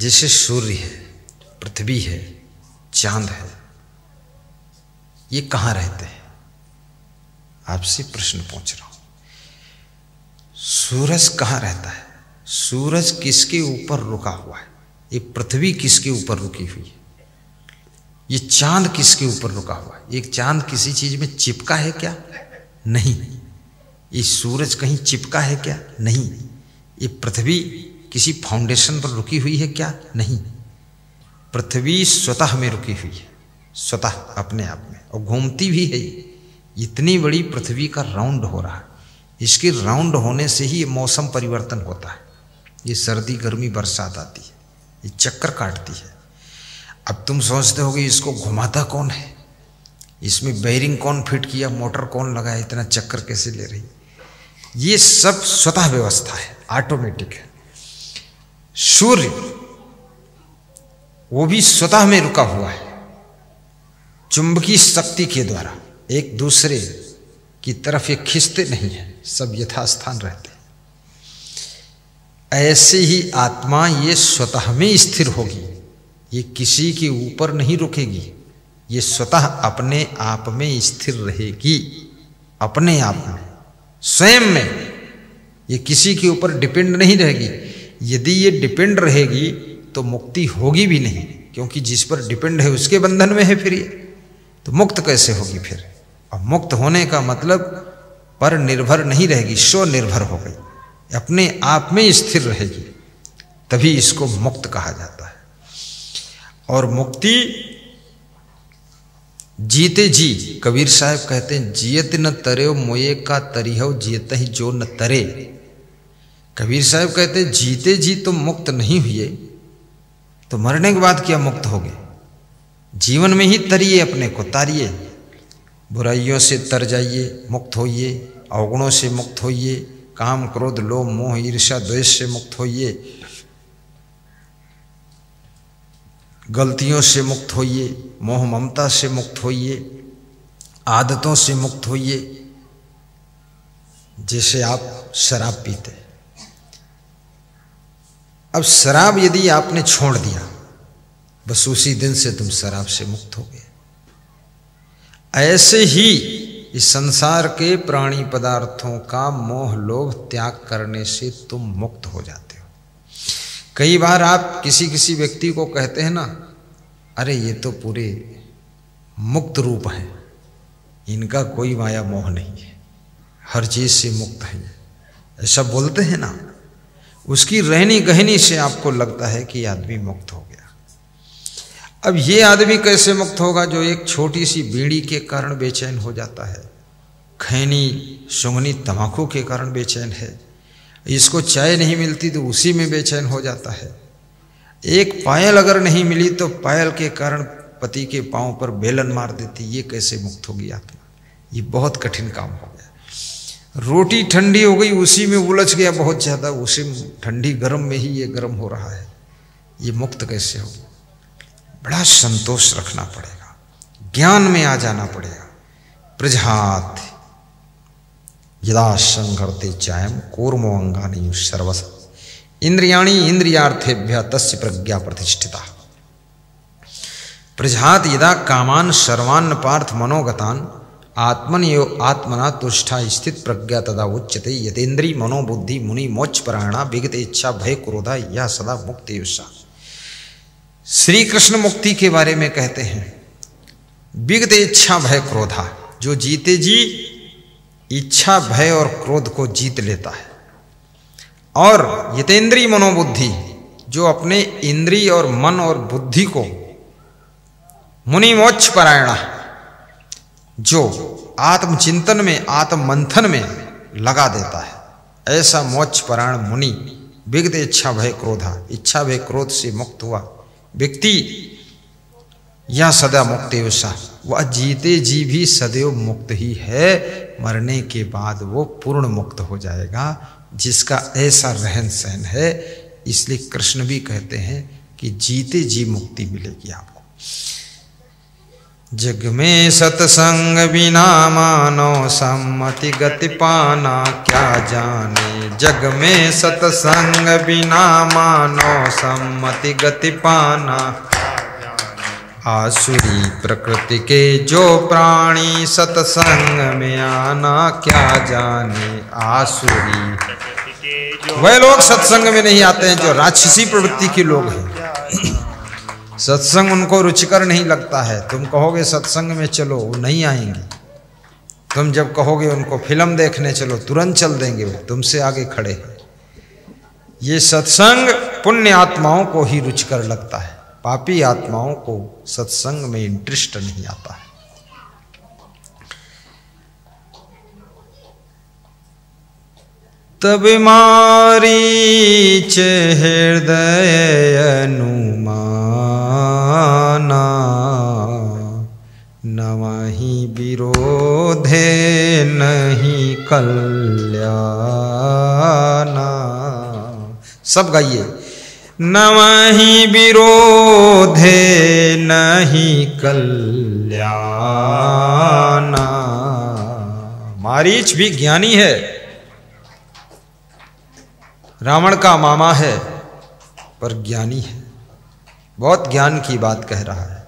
जैसे सूर्य है, पृथ्वी है, चांद है, ये कहाँ रहते हैं? आपसे प्रश्न पूछ रहा हूं। सूरज कहाँ रहता है? सूरज किसके ऊपर रुका हुआ है? ये पृथ्वी किसके ऊपर रुकी हुई है? ये चांद किसके ऊपर रुका हुआ है? एक चांद किसी चीज में चिपका है क्या? नहीं। ये सूरज कहीं चिपका है क्या? नहीं। ये पृथ्वी किसी फाउंडेशन पर रुकी हुई है क्या? नहीं। पृथ्वी स्वतः में रुकी हुई है, स्वतः अपने आप में, और घूमती भी है। इतनी बड़ी पृथ्वी का राउंड हो रहा है, इसके राउंड होने से ही मौसम परिवर्तन होता है। ये सर्दी गर्मी बरसात आती है, ये चक्कर काटती है। अब तुम सोचते होगे इसको घुमाता कौन है, इसमें बेयरिंग कौन फिट किया, मोटर कौन लगाया, इतना चक्कर कैसे ले रही? ये सब स्वतः व्यवस्था है, ऑटोमेटिक है। सूर्य वो भी स्वतः में रुका हुआ है, चुंबकीय शक्ति के द्वारा एक दूसरे की तरफ ये खींचते नहीं है, सब यथास्थान रहते हैं। ऐसे ही आत्मा ये स्वतः में स्थिर होगी, ये किसी के ऊपर नहीं रुकेगी, ये स्वतः अपने आप में स्थिर रहेगी, अपने आप में, स्वयं में। ये किसी के ऊपर डिपेंड नहीं रहेगी। यदि ये डिपेंड रहेगी तो मुक्ति होगी भी नहीं, क्योंकि जिस पर डिपेंड है उसके बंधन में है फिर ये, तो मुक्त कैसे होगी फिर? और मुक्त होने का मतलब पर निर्भर नहीं रहेगी, स्वनिर्भर हो गई, अपने आप में स्थिर रहेगी, तभी इसको मुक्त कहा जाता है। और मुक्ति जीते जी, कबीर साहब कहते हैं, जियत न तरे मोये का तरिहो जियत ही जो न तरे। कबीर साहब कहते हैं जीते जी तुम मुक्त नहीं हुए तो मरने के बाद क्या मुक्त होगे? जीवन में ही तरिए, अपने को तारिए, बुराइयों से तर जाइए, मुक्त होइए, अवगुणों से मुक्त होइए, काम क्रोध लोभ मोह ईर्ष्या द्वेष से मुक्त होइए, गलतियों से मुक्त होइए, मोह ममता से मुक्त होइए, आदतों से मुक्त होइए। जैसे आप शराब पीते, अब शराब यदि आपने छोड़ दिया, बस उसी दिन से तुम शराब से मुक्त हो गए। ऐसे ही इस संसार के प्राणी पदार्थों का मोह लोभ त्याग करने से तुम मुक्त हो जाते हो। कई बार आप किसी व्यक्ति को कहते हैं ना, अरे ये तो पूरे मुक्त रूप हैं, इनका कोई माया मोह नहीं है, हर चीज से मुक्त है, ऐसा बोलते हैं ना, उसकी रहनी गहनी से आपको लगता है कि आदमी मुक्त हो गया। अब ये आदमी कैसे मुक्त होगा जो एक छोटी सी बीड़ी के कारण बेचैन हो जाता है, खैनी सुंघनी तंबाकू के कारण बेचैन है, इसको चाय नहीं मिलती तो उसी में बेचैन हो जाता है, एक पायल अगर नहीं मिली तो पायल के कारण पति के पांव पर बेलन मार देती, ये कैसे मुक्त होगी आत्मा? ये बहुत कठिन काम हो गया। रोटी ठंडी हो गई, उसी में उलझ गया बहुत ज़्यादा, उसी ठंडी गर्म में ही ये गर्म हो रहा है, ये मुक्त कैसे होगी? बड़ा संतोष रखना पड़ेगा, ज्ञान में आ जाना पड़ेगा। प्रजात यदा संघर्ते चायम कूर्मो अंगानि सर्वस इंद्रियाणि इंद्रियार्थेभ्य तस्य प्रज्ञा प्रतिष्ठिता। प्रजात यदा कामान सर्वान् पार्थ मनोगतान आत्मन यो आत्मना तुष्टा स्थित प्रज्ञा तदा उच्यते यतेन्द्रिय मनोबुद्धि मुनि मोक्ष परायणा विगत इच्छा भय क्रोधा यह सदा मुक्ति युषा। श्री कृष्ण मुक्ति के बारे में कहते हैं, विगत इच्छा भय क्रोधा, जो जीते जी इच्छा भय और क्रोध को जीत लेता है, और यतेन्द्रिय मनोबुद्धि, जो अपने इंद्रिय और मन और बुद्धि को मुनि मोक्ष परायणा, जो आत्मचिंतन में आत्म मंथन में लगा देता है, ऐसा मोक्ष परायण मुनि विगत इच्छा भय क्रोधा, इच्छा भय क्रोध से मुक्त हुआ व्यक्ति यह सदा मुक्त युषा, वह जीते जी भी सदैव मुक्त ही है, मरने के बाद वो पूर्ण मुक्त हो जाएगा, जिसका ऐसा रहन सहन है। इसलिए कृष्ण भी कहते हैं कि जीते जी मुक्ति मिलेगी आपको। जग में सत्संग बिना मानो सम्मति गति पाना क्या जाने। जग में सत्संग बिना मानो सम्मति गति पाना। आसुरी प्रकृति के जो प्राणी सत्संग में आना क्या जाने। आसुरी वह लोग सत्संग में नहीं आते हैं जो राक्षसी प्रवृत्ति के लोग हैं। सत्संग उनको रुचिकर नहीं लगता है। तुम कहोगे सत्संग में चलो, वो नहीं आएंगे। तुम जब कहोगे उनको फिल्म देखने चलो, तुरंत चल देंगे, वो तुमसे आगे खड़े हैं। ये सत्संग पुण्य आत्माओं को ही रुचिकर लगता है, पापी आत्माओं को सत्संग में इंटरेस्ट नहीं आता है। तब मारीच हृदय अनुमाना। नवहि विरोधे नहीं कल्याणा। सब गाइए। नवहि विरोधे नहीं कल्याणा। मारीच भी ज्ञानी है, रावण का मामा है, पर ज्ञानी है। बहुत ज्ञान की बात कह रहा है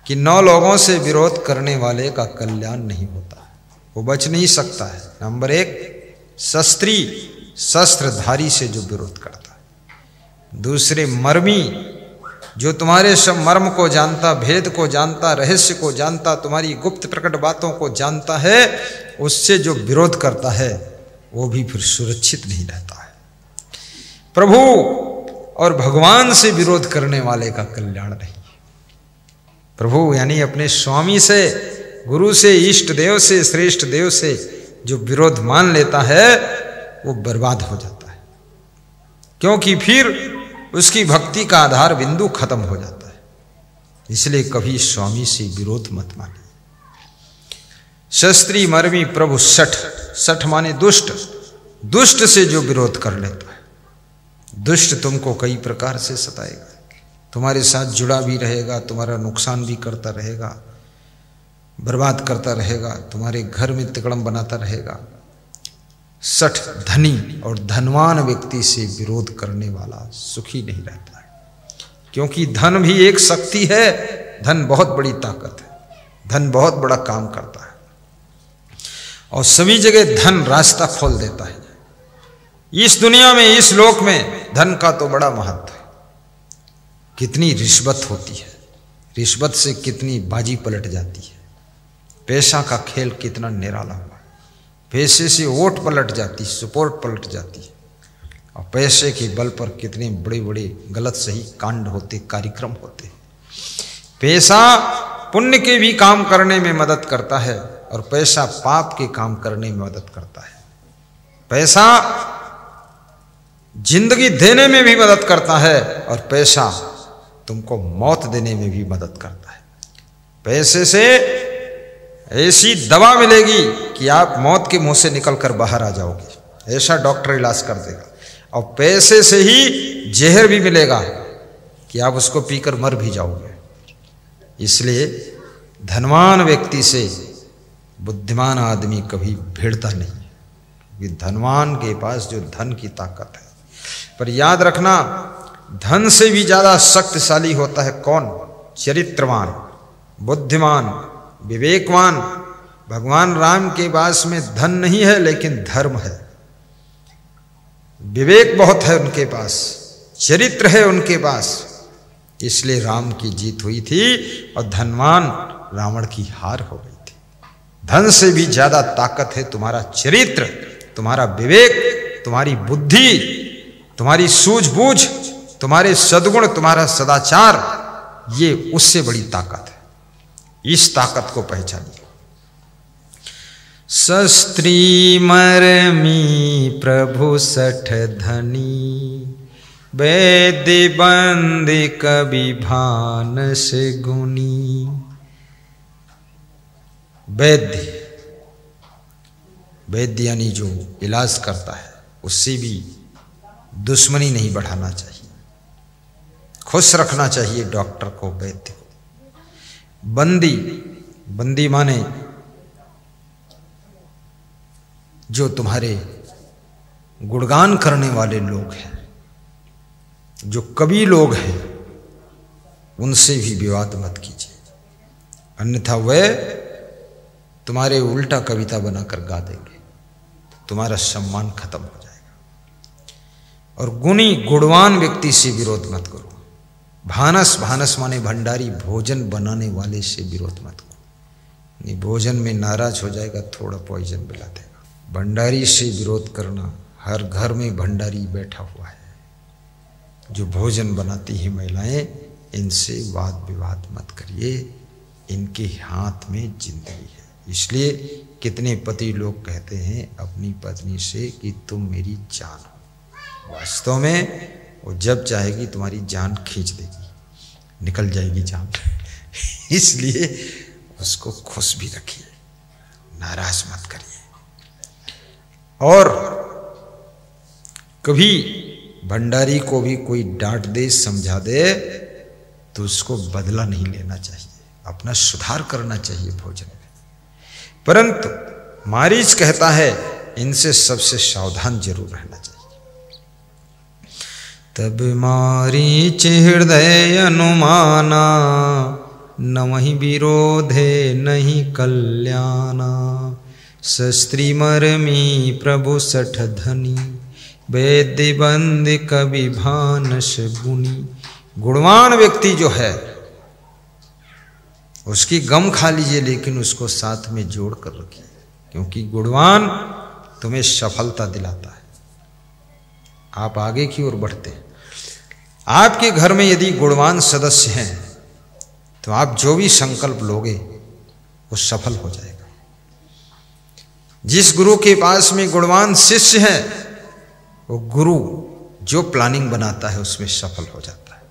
कि 9 लोगों से विरोध करने वाले का कल्याण नहीं होता, वो बच नहीं सकता है। नंबर 1, शस्त्री शस्त्रधारी से जो विरोध करता है। दूसरे, मर्मी, जो तुम्हारे सब मर्म को जानता, भेद को जानता, रहस्य को जानता, तुम्हारी गुप्त प्रकट बातों को जानता है, उससे जो विरोध करता है वो भी फिर सुरक्षित नहीं रहता है। प्रभु और भगवान से विरोध करने वाले का कल्याण नहीं। प्रभु यानी अपने स्वामी से, गुरु से, इष्ट देव से, श्रेष्ठ देव से जो विरोध मान लेता है वो बर्बाद हो जाता है, क्योंकि फिर उसकी भक्ति का आधार बिंदु खत्म हो जाता है। इसलिए कभी स्वामी से विरोध मत मानिए। शस्त्री, मर्मी, प्रभु, सठ, सठ माने दुष्ट, दुष्ट से जो विरोध कर लेता है। दुष्ट तुमको कई प्रकार से सताएगा, तुम्हारे साथ जुड़ा भी रहेगा, तुम्हारा नुकसान भी करता रहेगा, बर्बाद करता रहेगा, तुम्हारे घर में तिकड़म बनाता रहेगा। सठ, धनी और धनवान व्यक्ति से विरोध करने वाला सुखी नहीं रहता है, क्योंकि धन भी एक शक्ति है। धन बहुत बड़ी ताकत है, धन बहुत बड़ा काम करता है और सभी जगह धन रास्ता खोल देता है। इस दुनिया में, इस लोक में धन का तो बड़ा महत्व है। कितनी रिश्वत होती है, रिश्वत से कितनी बाजी पलट जाती है। पैसा का खेल कितना निराला हुआ, पैसे से वोट पलट जाती, सपोर्ट पलट जाती है, और पैसे के बल पर कितने बड़े बड़े गलत सही कांड होते, कार्यक्रम होते। पैसा पुण्य के भी काम करने में मदद करता है और पैसा पाप के काम करने में मदद करता है। पैसा जिंदगी देने में भी मदद करता है और पैसा तुमको मौत देने में भी मदद करता है। पैसे से ऐसी दवा मिलेगी कि आप मौत के मुंह से निकलकर बाहर आ जाओगे, ऐसा डॉक्टर इलाज कर देगा। और पैसे से ही जहर भी मिलेगा कि आप उसको पीकर मर भी जाओगे। इसलिए धनवान व्यक्ति से बुद्धिमान आदमी कभी भिड़ता नहीं, क्योंकि धनवान के पास जो धन की ताकत है। पर याद रखना, धन से भी ज्यादा शक्तिशाली होता है कौन? चरित्रवान, बुद्धिमान, विवेकवान। भगवान राम के पास में धन नहीं है, लेकिन धर्म है, विवेक बहुत है उनके पास, चरित्र है उनके पास। इसलिए राम की जीत हुई थी और धनवान रावण की हार हो गई थी। धन से भी ज्यादा ताकत है तुम्हारा चरित्र, तुम्हारा विवेक, तुम्हारी बुद्धि, तुम्हारी सूझबूझ, तुम्हारे सद्गुण, तुम्हारा सदाचार, ये उससे बड़ी ताकत है। इस ताकत को पहचानिए। शस्त्री मर्मी प्रभु सठ धनी, वैद्य बंदी कवि भान से गुनी। वैद्य, वैद्य यानी जो इलाज करता है, उससे भी दुश्मनी नहीं बढ़ाना चाहिए, खुश रखना चाहिए डॉक्टर को, वैद्य को। बंदी बंदी माने जो तुम्हारे गुणगान करने वाले लोग हैं, जो कवि लोग हैं, उनसे भी विवाद मत कीजिए, अन्यथा वे तुम्हारे उल्टा कविता बनाकर गा देंगे, तुम्हारा सम्मान खत्म हो जाएगा। और गुणी गुणवान व्यक्ति से विरोध मत करो। भानस, भानस माने भंडारी, भोजन बनाने वाले से विरोध मत करो, नहीं भोजन में नाराज हो जाएगा, थोड़ा पॉइजन मिला देगा। भंडारी से विरोध करना, हर घर में भंडारी बैठा हुआ है, जो भोजन बनाती हैं महिलाएं, इनसे वाद विवाद मत करिए, इनके हाथ में जिंदगी है। इसलिए कितने पति लोग कहते हैं अपनी पत्नी से कि तुम मेरी जान हो, वास्तव में वो जब चाहेगी तुम्हारी जान खींच देगी, निकल जाएगी जान। इसलिए उसको खुश भी रखिए, नाराज मत करिए। और कभी भंडारी को भी कोई डांट दे, समझा दे, तो उसको बदला नहीं लेना चाहिए, अपना सुधार करना चाहिए भोजन में। परंतु मारीच कहता है इनसे सबसे सावधान जरूर रहना चाहिए। तब मारीच हृदय अनुमाना, न वही विरोधे नहीं कल्याणा। शस्त्री मरमी प्रभु सठ धनी, वैद्य बंद कवि भानस गुनी। गुणवान व्यक्ति जो है उसकी गम खा लीजिए, लेकिन उसको साथ में जोड़ कर रखिए, क्योंकि गुणवान तुम्हें सफलता दिलाता है, आप आगे की ओर बढ़ते हैं। आपके घर में यदि गुणवान सदस्य हैं तो आप जो भी संकल्प लोगे वो सफल हो जाएगा। जिस गुरु के पास में गुणवान शिष्य है, वो गुरु जो प्लानिंग बनाता है उसमें सफल हो जाता है।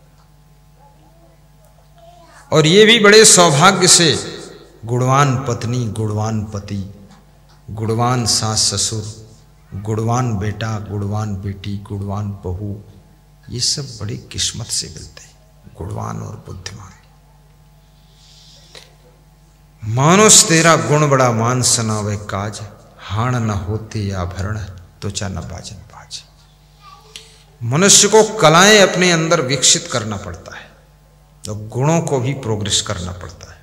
और ये भी बड़े सौभाग्य से गुणवान पत्नी, गुणवान पति, गुणवान सास ससुर, गुणवान बेटा, गुणवान बेटी, गुणवान बहू, ये सब बड़ी किस्मत से मिलते हैं, गुणवान और बुद्धिमान। मानुष तेरा गुण बड़ा मान सनावे काज, हाण न होते आभरण तो चा न बाजन बाज। मनुष्य को कलाएं अपने अंदर विकसित करना पड़ता है, तो गुणों को भी प्रोग्रेस करना पड़ता है।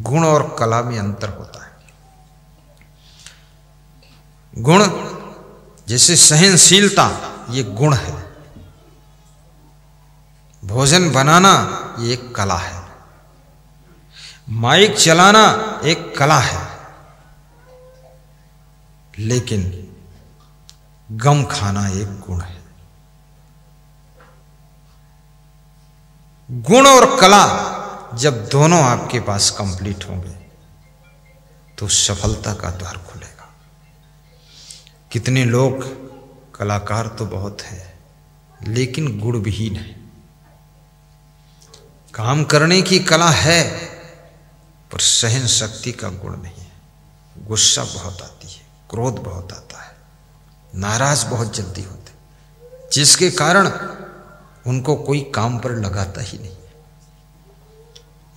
गुण और कला में अंतर होता है। गुण जैसे सहनशीलता, ये गुण है। भोजन बनाना ये एक कला है। माइक चलाना एक कला है। लेकिन गम खाना एक गुण है। गुण और कला जब दोनों आपके पास कंप्लीट होंगे तो सफलता का द्वार खुलेगा। कितने लोग कलाकार तो बहुत हैं, लेकिन गुणविहीन है। काम करने की कला है पर सहन शक्ति का गुण नहीं है। गुस्सा बहुत आती है, क्रोध बहुत आता है, नाराज बहुत जल्दी होते, जिसके कारण उनको कोई काम पर लगाता ही नहीं।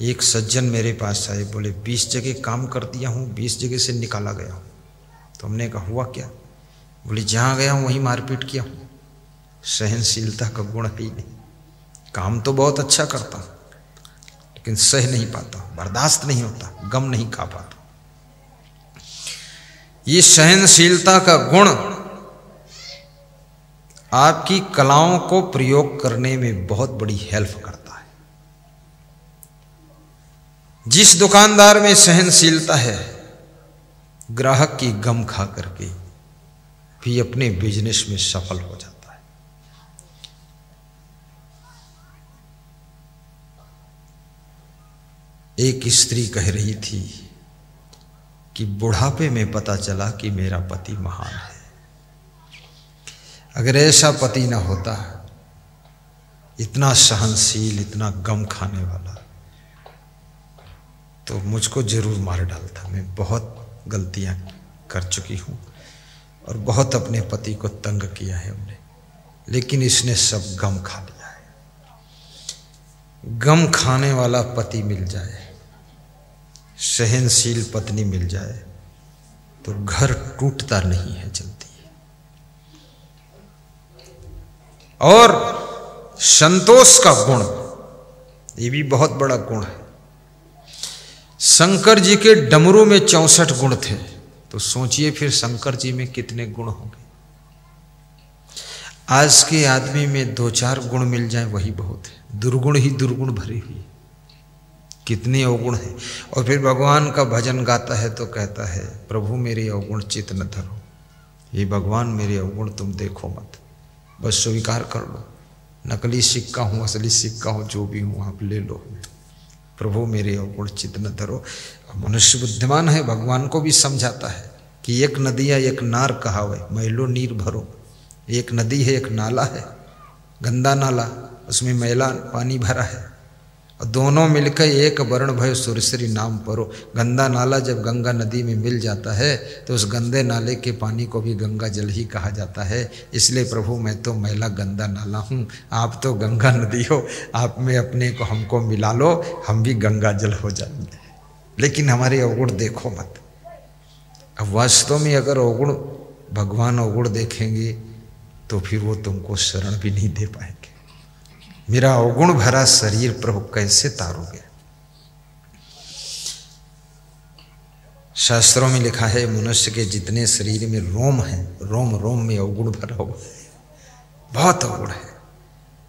एक सज्जन मेरे पास आए, बोले 20 जगह काम कर दिया हूँ, 20 जगह से निकाला गया हूँ। तो हमने कहा हुआ क्या? बोले जहाँ गया हूँ वहीं मारपीट किया हूँ। सहनशीलता का गुण है ही नहीं। काम तो बहुत अच्छा करता हूँ लेकिन सह नहीं पाता, बर्दाश्त नहीं होता, गम नहीं खा पाता। ये सहनशीलता का गुण आपकी कलाओं को प्रयोग करने में बहुत बड़ी हेल्प करता है। जिस दुकानदार में सहनशीलता है, ग्राहक की गम खा करके भी अपने बिजनेस में सफल हो जाता है। एक स्त्री कह रही थी कि बुढ़ापे में पता चला कि मेरा पति महान है। अगर ऐसा पति ना होता, इतना सहनशील, इतना गम खाने वाला, तो मुझको जरूर मार डालता। मैं बहुत गलतियां कर चुकी हूं और बहुत अपने पति को तंग किया है हमने, लेकिन इसने सब गम खा लिया है। गम खाने वाला पति मिल जाए सहनशील पत्नी मिल जाए तो घर टूटता नहीं है, जल्दी। और संतोष का गुण, ये भी बहुत बड़ा गुण है। शंकर जी के डमरू में 64 गुण थे, तो सोचिए फिर शंकर जी में कितने गुण होंगे। आज के आदमी में 2-4 गुण मिल जाए वही बहुत है, दुर्गुण ही दुर्गुण भरी हुई, कितने अवगुण है। और फिर भगवान का भजन गाता है तो कहता है, प्रभु मेरे अवगुण चित न धरो, ये भगवान मेरे अवगुण तुम देखो मत, बस स्वीकार कर लो, नकली सिक्का हूँ असली सिक्का हूँ, जो भी हूँ आप ले लो, प्रभु मेरे अवगुण चित न धरो। मनुष्य बुद्धिमान है, भगवान को भी समझाता है कि एक नदिया एक नार कहावे, मैलो नीर भरो। एक नदी है, एक नाला है, गंदा नाला, उसमें मैला पानी भरा है, और दोनों मिलकर एक वर्ण भय सुरसरी नाम परो। गंदा नाला जब गंगा नदी में मिल जाता है तो उस गंदे नाले के पानी को भी गंगा जल ही कहा जाता है। इसलिए प्रभु मैं तो मैला गंदा नाला हूँ, आप तो गंगा नदी हो, आप में अपने को हमको मिला लो, हम भी गंगा जल हो जाएंगे, लेकिन हमारे अवगुण देखो मत। अब वास्तव में अगर अवगुण, भगवान अवगुण देखेंगे तो फिर वो तुमको शरण भी नहीं दे पाएंगे। मेरा अवगुण भरा शरीर प्रभु कैसे तारोगे। शास्त्रों में लिखा है, मनुष्य के जितने शरीर में रोम है, रोम रोम में अवगुण भरा हुआ है, बहुत अवगुण है,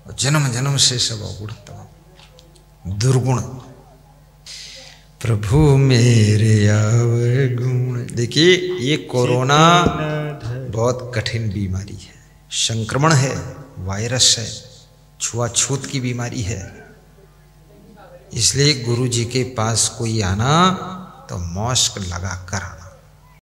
और जन्म जन्म से सब अवगुण तमाम दुर्गुण। प्रभु मेरे अवगुण। देखिए, ये कोरोना बहुत कठिन बीमारी है, संक्रमण है, वायरस है, छुआछूत की बीमारी है। इसलिए गुरु जी के पास कोई आना तो मास्क लगा कर